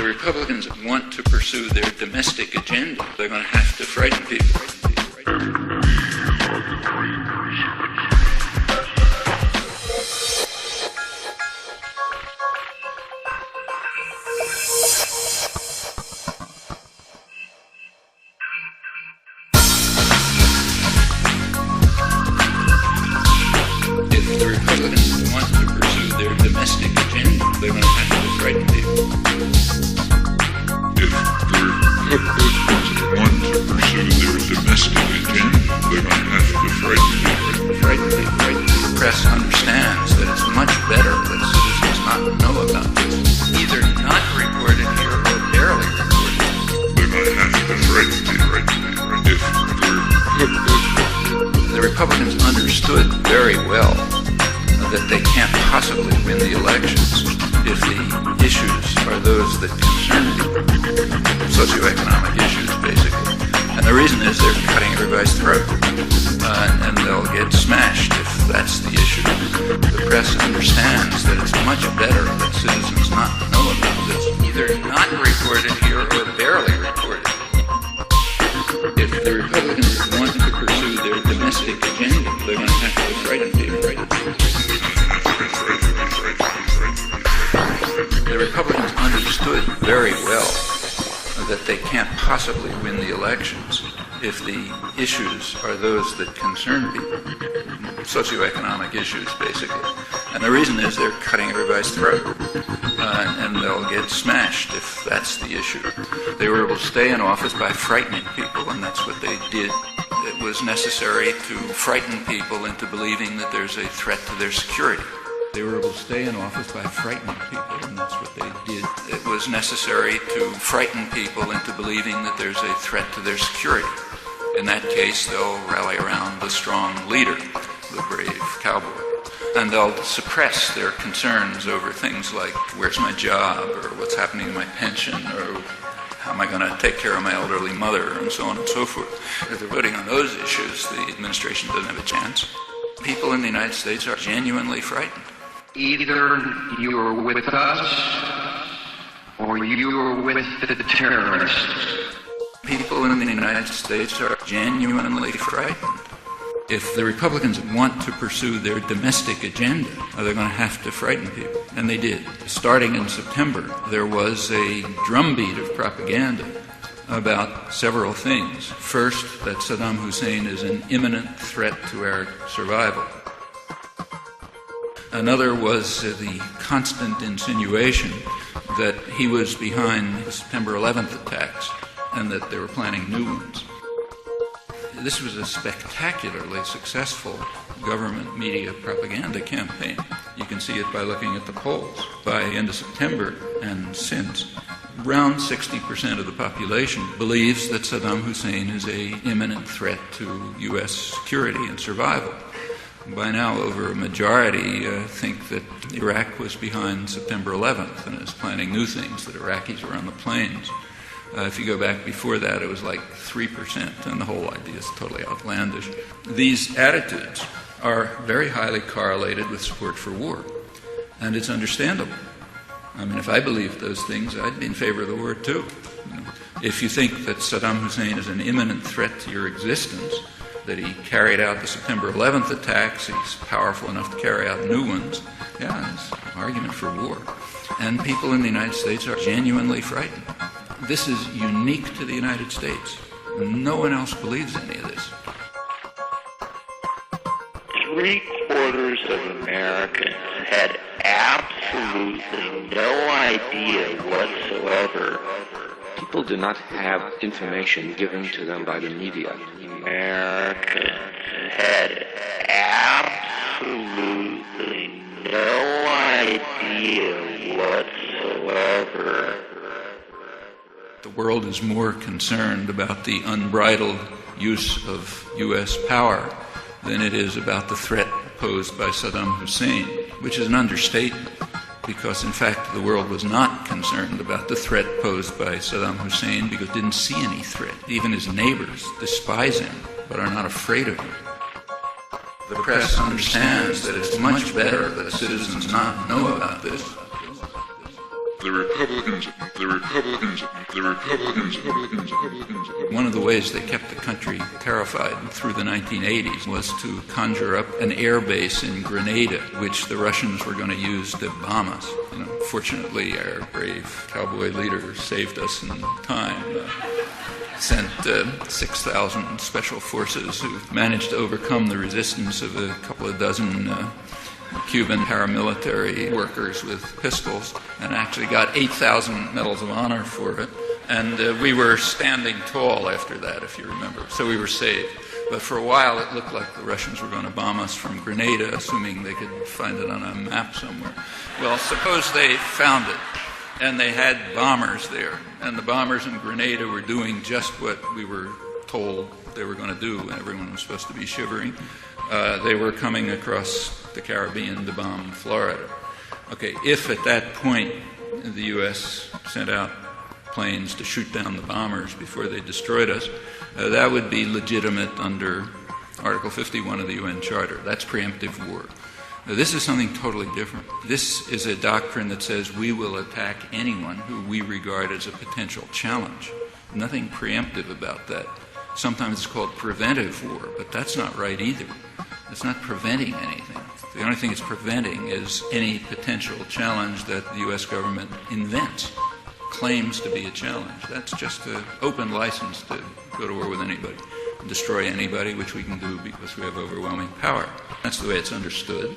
Republicans want to pursue their domestic agenda, they're going to have to frighten people. If the Republicans want to pursue their domestic agenda, they're going to have to frighten people. If the Republicans want to pursue their domestic agenda, they're going to have to frighten people. The press understands that it's much better that citizens not know about this, either not reported here or barely reported. They're going to have to frighten people. If the Republicans understood very well that they can't possibly win the elections if the issues are those that concern people, socioeconomic issues basically. And the reason is they're cutting everybody's throat, and they'll get smashed if that's the issue. The press understands that it's much better that citizens not know about this, either not reported here or barely reported. If the Republicans want to pursue their domestic agenda, they're going to have to frighten people. The Republicans understood very well that they can't possibly win the elections if the issues are those that concern people, socioeconomic issues, basically. And the reason is they're cutting everybody's throat, and they'll get smashed if that's the issue. They were able to stay in office by frightening people, and that's what they did. It was necessary to frighten people into believing that there's a threat to their security. They were able to stay in office by frightening people, and that's what they did. It was necessary to frighten people into believing that there's a threat to their security. In that case, they'll rally around the strong leader, the brave cowboy. And they'll suppress their concerns over things like, where's my job, or what's happening to my pension, or how am I going to take care of my elderly mother, and so on and so forth. If they're voting on those issues, the administration doesn't have a chance. People in the United States are genuinely frightened. Either you're with us, or you're with the terrorists. People in the United States are genuinely frightened. If the Republicans want to pursue their domestic agenda, they're going to have to frighten people. And they did. Starting in September, there was a drumbeat of propaganda about several things. First, that Saddam Hussein is an imminent threat to our survival. Another was the constant insinuation that he was behind the September 11th attacks and that they were planning new ones. This was a spectacularly successful government media propaganda campaign. You can see it by looking at the polls. By end of September and since, around 60% of the population believes that Saddam Hussein is an imminent threat to U.S. security and survival. By now, over a majority think that Iraq was behind September 11th and is planning new things, that Iraqis were on the planes. If you go back before that, it was like 3%, and the whole idea is totally outlandish. These attitudes are very highly correlated with support for war, and it's understandable. I mean, if I believed those things, I'd be in favor of the war too. If you think that Saddam Hussein is an imminent threat to your existence, that he carried out the September 11th attacks, he's powerful enough to carry out new ones, yeah, it's an argument for war. And people in the United States are genuinely frightened. This is unique to the United States. No one else believes any of this. 3/4 of Americans had absolutely no idea whatsoever. People do not have information given to them by the media. Americans had absolutely no idea whatsoever. The world is more concerned about the unbridled use of U.S. power than it is about the threat posed by Saddam Hussein, which is an understatement, because in fact the world was not concerned about the threat posed by Saddam Hussein because it didn't see any threat. Even his neighbors despise him but are not afraid of him. The press understands that it's much better that citizens not know about this. The Republicans. One of the ways they kept the country terrified through the 1980s was to conjure up an air base in Grenada, which the Russians were going to use to bomb us. Fortunately, our brave cowboy leader saved us in time. Sent 6,000 special forces who managed to overcome the resistance of a couple of dozen Cuban paramilitary workers with pistols, and actually got 8,000 medals of honor for it. And we were standing tall after that, if you remember, so we were saved. But for a while it looked like the Russians were going to bomb us from Grenada, assuming they could find it on a map somewhere. Well, suppose they found it, and they had bombers there, and the bombers in Grenada were doing just what we were told they were going to do, and everyone was supposed to be shivering. They were coming across the Caribbean to bomb Florida. Okay, if at that point the U.S. sent out planes to shoot down the bombers before they destroyed us, that would be legitimate under Article 51 of the UN Charter. That's preemptive war. Now, this is something totally different. This is a doctrine that says we will attack anyone who we regard as a potential challenge. Nothing preemptive about that. Sometimes it's called preventive war, but that's not right either. It's not preventing anything. The only thing it's preventing is any potential challenge that the U.S. government invents. claims to be a challenge. That's just an open license to go to war with anybody, destroy anybody, which we can do because we have overwhelming power. That's the way it's understood,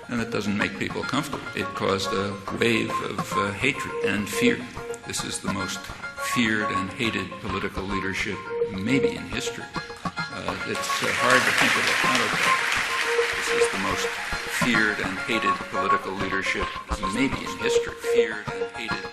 and it doesn't make people comfortable. It caused a wave of hatred and fear. This is the most feared and hated political leadership maybe in history. It's hard to think of a counterpart. This is the most feared and hated political leadership maybe in history. Feared and hated